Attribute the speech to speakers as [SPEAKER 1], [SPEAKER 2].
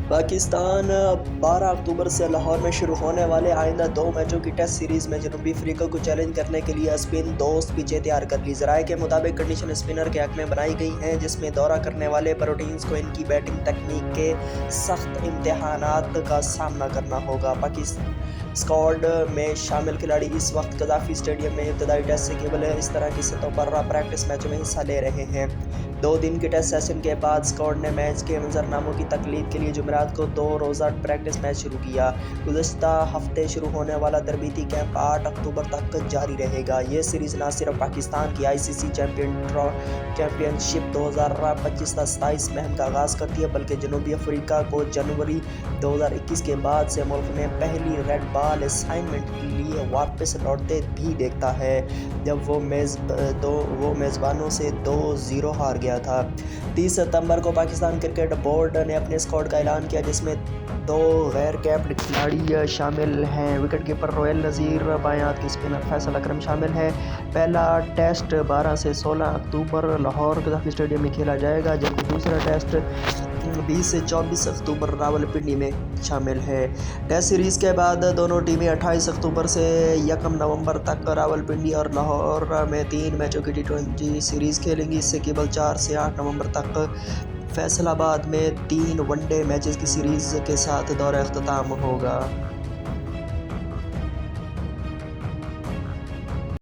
[SPEAKER 1] پاکستان 12 اکتوبر سے لاہور میں شروع ہونے والے آئندہ 2 میچوں کی ٹیسٹ سیریز میں جنوبی افریقہ کو چیلنج کرنے کے لیے اسپن دوست پچیں تیار کر لی۔ ذرائع کے مطابق کنڈیشن اسپنر کے حق میں بنائی گئی ہیں، جس میں دورہ کرنے والے پروٹینز کو ان کی بیٹنگ تکنیک کے سخت امتحانات کا سامنا کرنا ہوگا۔ پاکستان اسکواڈ میں شامل کھلاڑی اس وقت قذافی اسٹیڈیم میں ابتدائی ٹیسٹ سے قبل اس طرح کی سطحوں پر پریکٹس میچوں میں حصہ لے رہے ہیں۔ 2 دن کے ٹیسٹ سیشن کے بعد اسکواڈ نے میچ کے منظرناموں کی تکمیل کے لیے جمعرات کو 2 روزہ پریکٹس میچ شروع کیا۔ گزشتہ ہفتے شروع ہونے والا تربیتی کیمپ 8 اکتوبر تک جاری رہے گا۔ یہ سیریز نہ صرف پاکستان کی ICC چیمپئن شپ 2025-27 مہم کا آغاز کرتی ہے، بلکہ جنوبی افریقہ کو جنوری 2021 کے بعد سے ملک میں پہلی ریڈ بال اسائنمنٹ کے لیے واپس لوٹتے بھی دیکھتا ہے، جب وہ میزبانوں سے 2-0 ہار گیا تھا۔ 30 ستمبر کو پاکستان کرکٹ بورڈ نے اپنے اسکواڈ کا اعلان کیا، جس میں 2 غیر کیپڈ کھلاڑی شامل ہیں۔ وکٹ کیپر رویل نذیر، بائیں ہاتھ کے اسپنر فیصل اکرم شامل ہیں۔ پہلا ٹیسٹ 12 سے 16 اکتوبر لاہور قذافی اسٹیڈیم میں کھیلا جائے گا، جبکہ دوسرا ٹیسٹ 20 سے 24 اکتوبر راولپنڈی میں شامل ہے۔ ٹیسٹ سیریز کے بعد دونوں ٹیمیں 28 اکتوبر سے 1 نومبر تک راولپنڈی اور لاہور میں 3 میچوں کی T20 سیریز کھیلیں گی۔ اس سے قبل 4 سے 8 نومبر تک فیصل آباد میں 3 ون ڈے میچز کی سیریز کے ساتھ دورہ اختتام ہوگا۔